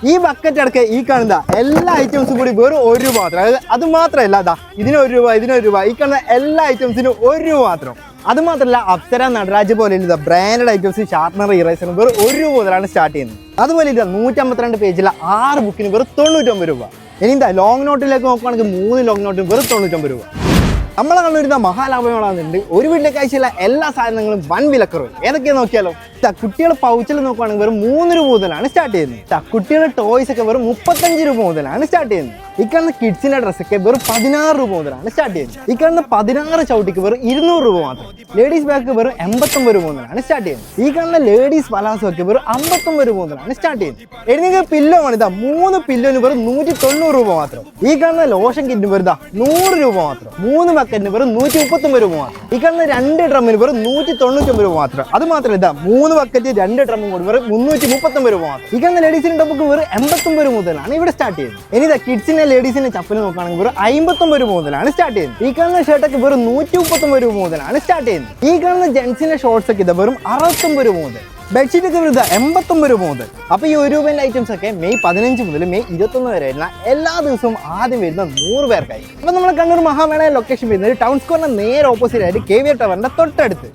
ഈ ബക്കറ്റ് അടക്കം ഈ കാണുന്ന എല്ലാ ഐറ്റംസും കൂടി വെറും ₹1 മാത്രം. അതായത് അത് മാത്രമല്ല, അതാ ഇതിന് ₹1, ഇതിന് ₹1, ഈ കാണുന്ന എല്ലാ ഐറ്റംസിനും ₹1 മാത്രം. അത് മാത്രമല്ല, അപ്സര, നടരാജ് പോലെയുള്ള ബ്രാൻഡഡ് ഐറ്റംസ് ഷാർപ്പനർ, ഇറേസറും വെറും ₹1 മുതലാണ് സ്റ്റാർട്ട് ചെയ്യുന്നത്. അതുപോലെ ഇത് 152 പേജിലെ 6 ബുക്കിന് വെറും ₹99. ഇനി എന്താ ലോങ് നോട്ടിലേക്ക് നോക്കുകയാണെങ്കിൽ 3 ലോങ് നോട്ടിന് വെറും ₹99. നമ്മളെ കണ്ടുവരുന്ന മഹാലാഭങ്ങളാകുന്നുണ്ട്. ഒരു വീട്ടിലേക്ക് ആവശ്യമുള്ള എല്ലാ സാധനങ്ങളും വൻ വിലക്കുറവ്. ഏതൊക്കെയാ നോക്കിയാലോ, കുട്ടികളുടെ പൗച്ചിൽ നോക്കുകയാണെങ്കിൽ വെറും ₹3 മുതലാണ് സ്റ്റാർട്ട് ചെയ്യുന്നത്. കുട്ടികളുടെ ടോയ്സ് ഒക്കെ വെറും ₹35 മുതലാണ് സ്റ്റാർട്ട് ചെയ്യുന്നത്. ഈ കാണുന്ന കിഡ്സിന്റെ ഡ്രസ്സൊക്കെ വെറും ₹16 മുതലാണ് സ്റ്റാർട്ട് ചെയ്യുന്നത്. ഈ കാണുന്ന 16 ചവിട്ടിക്ക് വെറും ₹200 മാത്രം. ലേഡീസ് ബാഗ് വെറും ₹89 മുതലാണ് സ്റ്റാർട്ട് ചെയ്യുന്നത്. ഈ കാണുന്ന ലേഡീസ് പലാസോ ഒക്കെ വെറും ₹59 മുതലാണ് സ്റ്റാർട്ട് ചെയ്യുന്നത്. എനിക്ക് പില്ലോ ആണ് ഇതാ 3 പില്ലോന് വെറും ₹190 മാത്രം. ഈ കാണുന്ന ലോഷൻ കിറ്റിന് വെറുതെ ₹100 മാത്രം. 3 ബക്കറ്റിന് വെറും ₹139 മാത്രം. ഈ കാണുന്ന 2 ഡ്രമ്മിന് വെറും ₹199 മാത്രം. അത് മാത്രമല്ല, ഇതാ 3 ബക്കറ്റ് 2 ഡ്രമ്മും കൂടി വെറും ₹339 മാത്രം. ഈ കാണുന്ന ലേഡീസിന്റെ ടോപ്പൊക്കെ വെറും ₹89 മുതലാണ് ഇവിടെ സ്റ്റാർട്ട് ചെയ്യുന്നത്. ഇനി ഇതാ കിഡ്സിന്റെ ലേഡീസിന്റെ ചപ്പൽ നോക്കുകയാണെങ്കിൽ വെറും ₹59 മുതലാണ് സ്റ്റാർട്ട് ചെയ്യുന്നത്. ഈ കാണുന്ന ഷർട്ടൊക്കെ വെറും ₹139 മുതലാണ് സ്റ്റാർട്ട് ചെയ്യുന്നത്. ഈ കാണുന്ന ജെൻസിന്റെ ഷോർട്സ് ഒക്കെ ഇതാ വെറും ₹69 മുതൽ. ബെഡ്ഷീറ്റ് ഒക്കെ വെറുതെ ₹89 മുതൽ. അപ്പൊ ഈ ₹1 ഐറ്റംസ് ഒക്കെ മെയ് 15 മുതൽ മെയ് 21 വരെ വരുന്ന എല്ലാ ദിവസവും ആദ്യം വരുന്ന 100 പേർക്കായി. അപ്പൊ നമ്മൾ കണ്ണൂർ മഹാമേള ലൊക്കേഷൻ വരുന്നത് ടൗൺ സ്ക്വയറിന്റെ നേരെ ഓപ്പോസിറ്റ് ആയിട്ട് KVR ടവറിന്റെ തൊട്ടടുത്ത്.